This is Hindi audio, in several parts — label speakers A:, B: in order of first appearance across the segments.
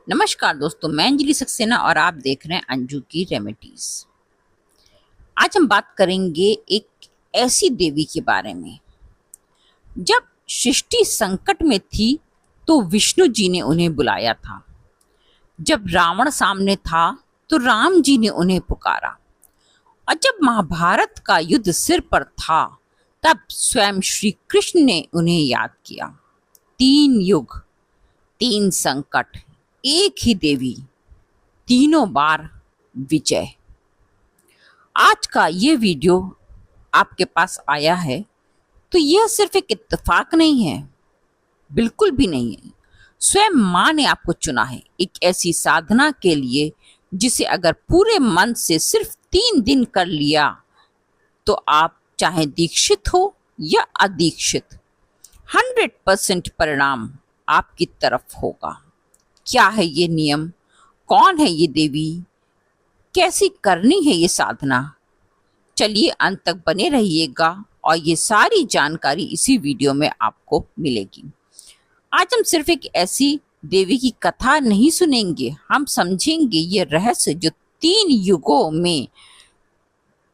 A: नमस्कार दोस्तों, मैं अंजलि सक्सेना और आप देख रहे हैं अंजू की रेमेडीज। आज हम बात करेंगे एक ऐसी देवी के बारे में। जब सृष्टि संकट में थी तो विष्णु जी ने उन्हें बुलाया था। जब रावण सामने था तो राम जी ने उन्हें पुकारा। और जब महाभारत का युद्ध सिर पर था तब स्वयं श्री कृष्ण ने उन्हें याद किया। 3 युग, 3 संकट, एक ही देवी, तीनों बार विजय। आज का ये वीडियो आपके पास आया है तो यह सिर्फ एक इत्तेफाक नहीं है, बिल्कुल भी नहीं है। स्वयं माँ ने आपको चुना है एक ऐसी साधना के लिए जिसे अगर पूरे मन से सिर्फ 3 दिन कर लिया तो आप चाहे दीक्षित हो या अदीक्षित, 100% परिणाम आपकी तरफ होगा। क्या है ये नियम, कौन है ये देवी, कैसी करनी है ये साधना? चलिए अंत तक बने रहिएगा और ये सारी जानकारी इसी वीडियो में आपको मिलेगी। आज हम सिर्फ एक ऐसी देवी की कथा नहीं सुनेंगे, हम समझेंगे ये रहस्य जो 3 युगों में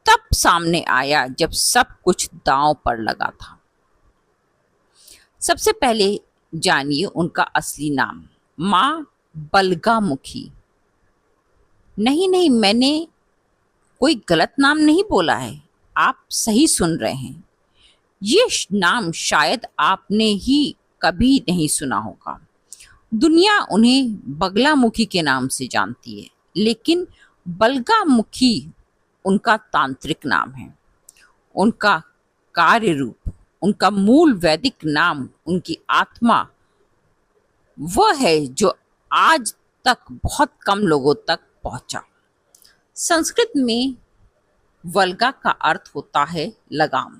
A: तब सामने आया जब सब कुछ दांव पर लगा था। सबसे पहले जानिए उनका असली नाम, माँ बलगामुखी। नहीं नहीं, मैंने कोई गलत नाम नहीं बोला है, आप सही सुन रहे हैं। ये नाम शायद आपने ही कभी नहीं सुना होगा। दुनिया उन्हें बगलामुखी के नाम से जानती है, लेकिन बलगामुखी उनका तांत्रिक नाम है, उनका कार्य रूप, उनका मूल वैदिक नाम, उनकी आत्मा वह है जो आज तक बहुत कम लोगों तक पहुंचा। संस्कृत में वल्गा का अर्थ होता है लगाम।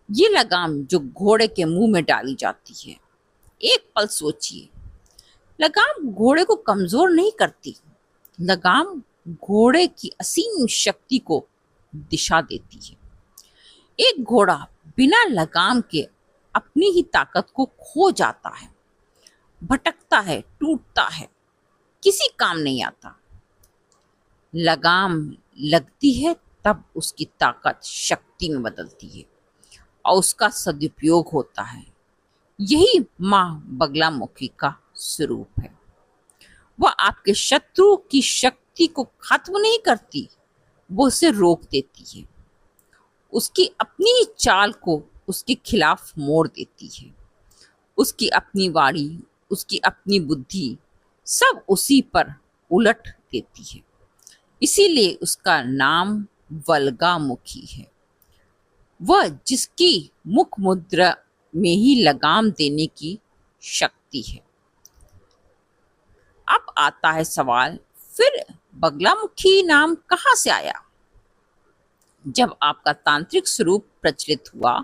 A: ये लगाम जो घोड़े के मुंह में डाली जाती है। एक पल सोचिए, लगाम घोड़े को कमजोर नहीं करती, लगाम घोड़े की असीम शक्ति को दिशा देती है। एक घोड़ा बिना लगाम के अपनी ही ताकत को खो जाता है, भटकता है, टूटता है, किसी काम नहीं आता। लगाम लगती है तब उसकी ताकत शक्ति में बदलती है और उसका सदुपयोग होता है। यही माँ बगलामुखी का स्वरूप है। वह आपके शत्रु की शक्ति को खत्म नहीं करती, वो उसे रोक देती है, उसकी अपनी ही चाल को उसके खिलाफ मोड़ देती है। उसकी अपनी वाणी, उसकी अपनी बुद्धि सब उसी पर उलट देती है। इसीलिए उसका नाम वल्गामुखी है। वह जिसकी मुख मुद्रा में ही लगाम देने की शक्ति है। अब आता है सवाल, फिर बगलामुखी नाम कहाँ से आया? जब आपका तांत्रिक स्वरूप प्रचलित हुआ,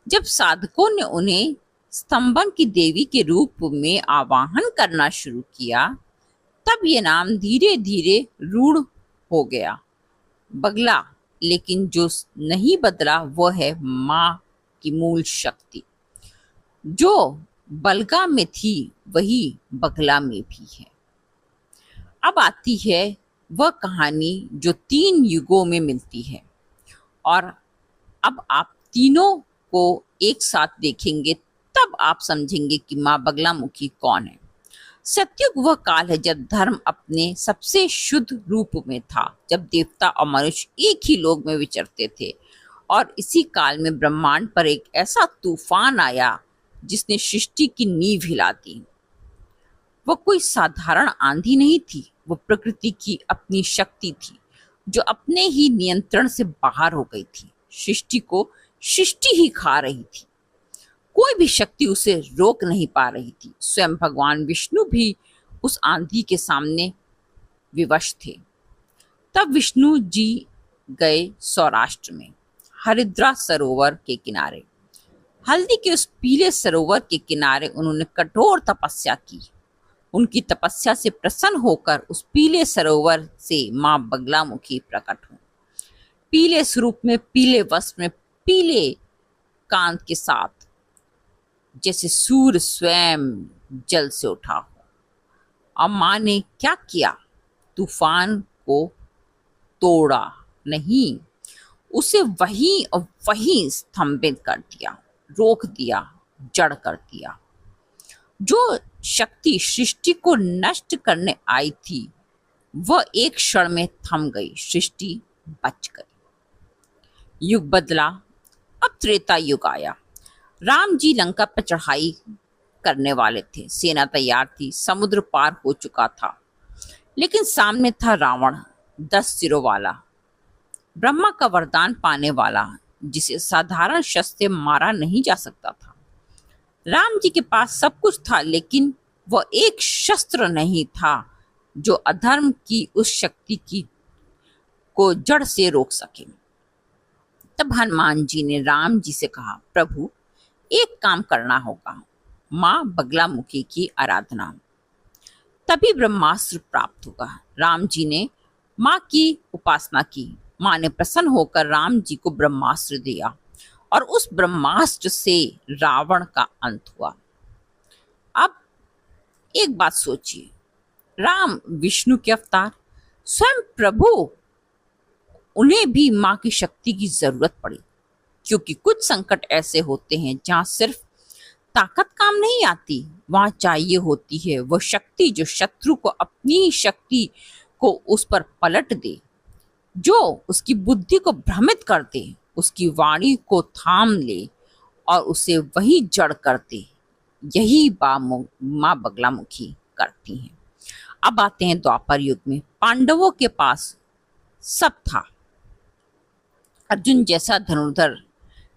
A: जब साधकों ने उन्हें स्तंभन की देवी के रूप में आवाहन करना शुरू किया, तब ये नाम धीरे धीरे रूढ़ हो गया, बगला। लेकिन जो नहीं बदला वह है माँ की मूल शक्ति। जो बलगा में थी वही बगला में भी है। अब आती है वह कहानी जो 3 युगों में मिलती है, और अब आप तीनों को एक साथ देखेंगे तब आप समझेंगे कि माँ बगलामुखी कौन है। सतयुग वह काल है जब धर्म अपने सबसे शुद्ध रूप में था, जब देवता और मनुष्य एक ही लोक में विचरते थे। और इसी काल में ब्रह्मांड पर एक ऐसा तूफान आया जिसने सृष्टि की नींव हिला दी। वह कोई साधारण आंधी नहीं थी, वह प्रकृति की अपनी शक्ति थी जो अपने ही नियंत्रण से बाहर हो गई थी। सृष्टि को सृष्टि ही खा रही थी, कोई भी शक्ति उसे रोक नहीं पा रही थी। स्वयं भगवान विष्णु भी उस आंधी के सामने विवश थे। तब विष्णु जी गए सौराष्ट्र में, हरिद्रा सरोवर के किनारे। हल्दी के उस पीले सरोवर के किनारे उन्होंने कठोर तपस्या की। उनकी तपस्या से प्रसन्न होकर उस पीले सरोवर से माँ बगलामुखी प्रकट हुई। पीले स्वरूप में, पीले वस्त्र में, पीले कांत के साथ, जैसे सूर्य स्वयं जल से उठा हो। और माँ ने क्या किया? तूफान को तोड़ा नहीं, उसे वहीं और वहीं स्तंभित कर दिया, रोक दिया, जड़ कर दिया। जो शक्ति सृष्टि को नष्ट करने आई थी वह एक क्षण में थम गई, सृष्टि बच गई। युग बदला, अब त्रेता युग आया। राम जी लंका पर चढ़ाई करने वाले थे, सेना तैयार थी, समुद्र पार हो चुका था, लेकिन सामने था रावण, 10 सिरों वाला, ब्रह्मा का वरदान पाने वाला, जिसे साधारण शस्त्र से मारा नहीं जा सकता था। राम जी के पास सब कुछ था, लेकिन वह एक शस्त्र नहीं था जो अधर्म की उस शक्ति की को जड़ से रोक सके। तब हनुमान जी ने राम जी से कहा, प्रभु एक काम करना होगा, माँ बगलामुखी की आराधना, तभी ब्रह्मास्त्र प्राप्त होगा। राम जी ने माँ की उपासना की। माँ ने प्रसन्न होकर राम जी को ब्रह्मास्त्र दिया और उस ब्रह्मास्त्र से रावण का अंत हुआ। अब एक बात सोचिए, राम विष्णु के अवतार, स्वयं प्रभु, उन्हें भी माँ की शक्ति की जरूरत पड़ी, क्योंकि कुछ संकट ऐसे होते हैं जहाँ सिर्फ ताकत काम नहीं आती, वहां चाहिए होती है वह शक्ति जो शत्रु को अपनी शक्ति को उस पर पलट दे, जो उसकी बुद्धि को भ्रमित कर दे, उसकी वाणी को थाम ले और उसे वही जड़ कर दे। यही माँ बगलामुखी करती हैं। अब आते हैं द्वापर युग में। पांडवों के पास सब था, अर्जुन जैसा धनुर्धर,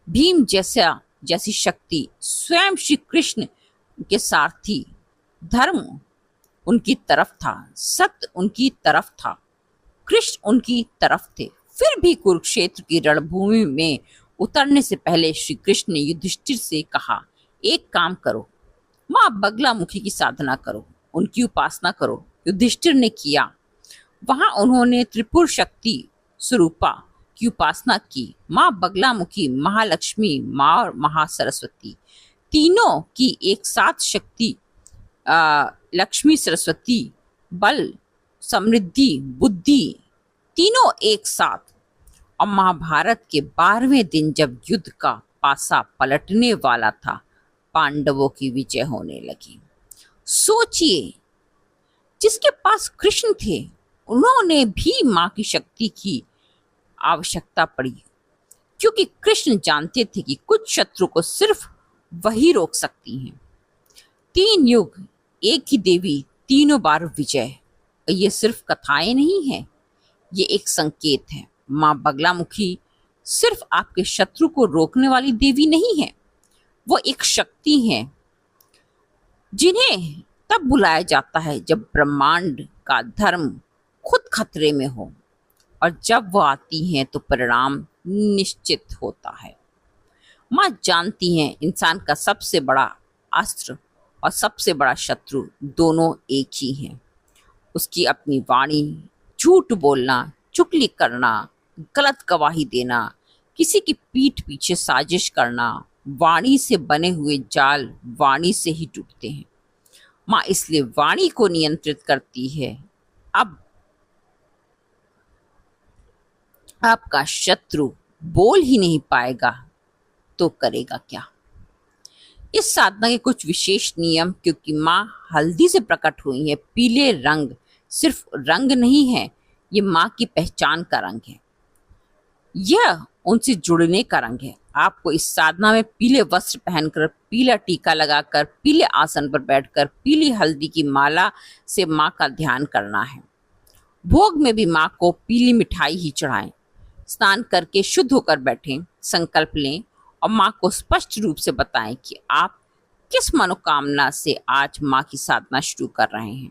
A: भीम जैसी शक्ति, स्वयं श्री कृष्ण के सारथी, धर्म उनकी तरफ था, सत्य उनकी तरफ था, कृष्ण उनकी तरफ थे। फिर भी कुरुक्षेत्र की रणभूमि में उतरने से पहले श्री कृष्ण ने युधिष्ठिर से कहा, एक काम करो, माँ बगलामुखी की साधना करो, उनकी उपासना करो। युधिष्ठिर ने किया। वहां उन्होंने त्रिपुर शक्ति स्वरूपा की उपासना की। माँ बगलामुखी, महालक्ष्मी, माँ और महासरस्वती, तीनों की एक साथ शक्ति, लक्ष्मी सरस्वती, बल, समृद्धि, बुद्धि, तीनों एक साथ। और महाभारत के 12वें दिन जब युद्ध का पासा पलटने वाला था, पांडवों की विजय होने लगी। सोचिए, जिसके पास कृष्ण थे उन्होंने भी माँ की शक्ति की आवश्यकता पड़ी, क्योंकि कृष्ण जानते थे कि कुछ शत्रु को सिर्फ वही रोक सकती हैं। 3 युग, एक ही देवी, तीनों बार विजय। ये सिर्फ कथाएं नहीं हैं, ये एक संकेत है। माँ बगलामुखी सिर्फ आपके शत्रु को रोकने वाली देवी नहीं है, वो एक शक्ति है जिन्हें तब बुलाया जाता है जब ब्रह्मांड का धर्म खुद खतरे में हो, और जब वो आती हैं तो परिणाम निश्चित होता है। माँ जानती हैं इंसान का सबसे बड़ा अस्त्र और सबसे बड़ा शत्रु दोनों एक ही हैं। उसकी अपनी वाणी, झूठ बोलना, चुगली करना, गलत गवाही देना, किसी की पीठ पीछे साजिश करना, वाणी से बने हुए जाल वाणी से ही टूटते हैं। माँ इसलिए वाणी को नियंत्रित करती है। अब आपका शत्रु बोल ही नहीं पाएगा तो करेगा क्या? इस साधना के कुछ विशेष नियम, क्योंकि माँ हल्दी से प्रकट हुई है। पीले रंग सिर्फ रंग नहीं है, ये माँ की पहचान का रंग है, यह उनसे जुड़ने का रंग है। आपको इस साधना में पीले वस्त्र पहनकर, पीला टीका लगाकर, पीले आसन पर बैठकर, पीली हल्दी की माला से माँ का ध्यान करना है। भोग में भी माँ को पीली मिठाई ही चढ़ाएं। स्नान करके शुद्ध होकर बैठें, संकल्प लें और माँ को स्पष्ट रूप से बताएं कि आप किस मनोकामना से आज माँ की साधना शुरू कर रहे हैं।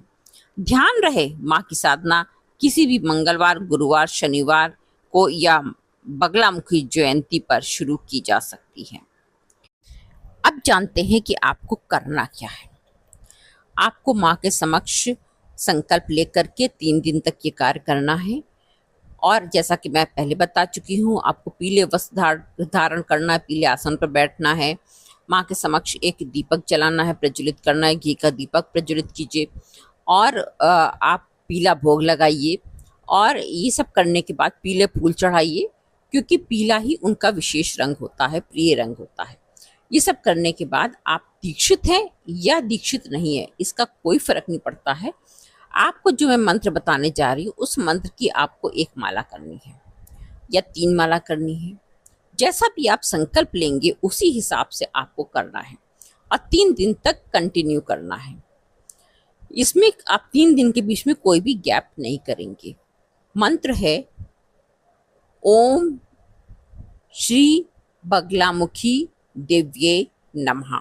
A: ध्यान रहे, माँ की साधना किसी भी मंगलवार, गुरुवार, शनिवार को या बगलामुखी जयंती पर शुरू की जा सकती है। अब जानते हैं कि आपको करना क्या है। आपको माँ के समक्ष संकल्प लेकर के 3 दिन तक ये कार्य करना है। और जैसा कि मैं पहले बता चुकी हूँ, आपको पीले वस्त्र धारण करना है, पीले आसन पर बैठना है, माँ के समक्ष एक दीपक जलाना है, प्रज्वलित करना है, घी का दीपक प्रज्वलित कीजिए और आप पीला भोग लगाइए और ये सब करने के बाद पीले फूल चढ़ाइए, क्योंकि पीला ही उनका विशेष रंग होता है, प्रिय रंग होता है। ये सब करने के बाद आप दीक्षित हैं या दीक्षित नहीं है इसका कोई फर्क नहीं पड़ता है। आपको जो मैं मंत्र बताने जा रही हूँ उस मंत्र की आपको 1 माला करनी है या 3 माला करनी है, जैसा भी आप संकल्प लेंगे उसी हिसाब से आपको करना है और 3 दिन तक कंटिन्यू करना है। इसमें आप 3 दिन के बीच में कोई भी गैप नहीं करेंगे। मंत्र है ओम श्री बगलामुखी देव्ये नमः।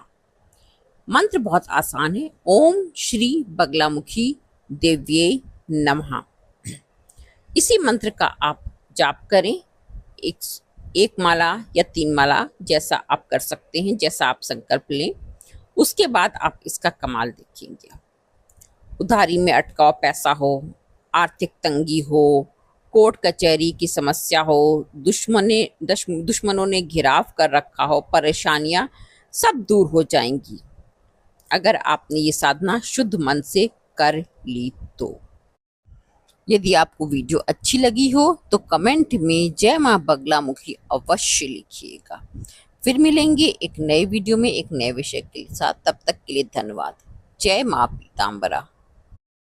A: मंत्र बहुत आसान है, ओम श्री बगलामुखी देव्ये नमः। इसी मंत्र का आप जाप करें, एक माला या 3 माला जैसा आप कर सकते हैं, जैसा आप संकल्प लें। उसके बाद आप इसका कमाल देखेंगे। उधारी में अटकाव पैसा हो, आर्थिक तंगी हो, कोर्ट कचहरी की समस्या हो, दुश्मनों ने घिराव कर रखा हो, परेशानियां सब दूर हो जाएंगी अगर आपने ये साधना शुद्ध मन से कर ली तो। यदि आपको वीडियो अच्छी लगी हो तो कमेंट में जय मां बगलामुखी अवश्य लिखिएगा। फिर मिलेंगे एक नए वीडियो में एक नए विषय के साथ। तब तक के लिए धन्यवाद। जय मां पीताम्बरा।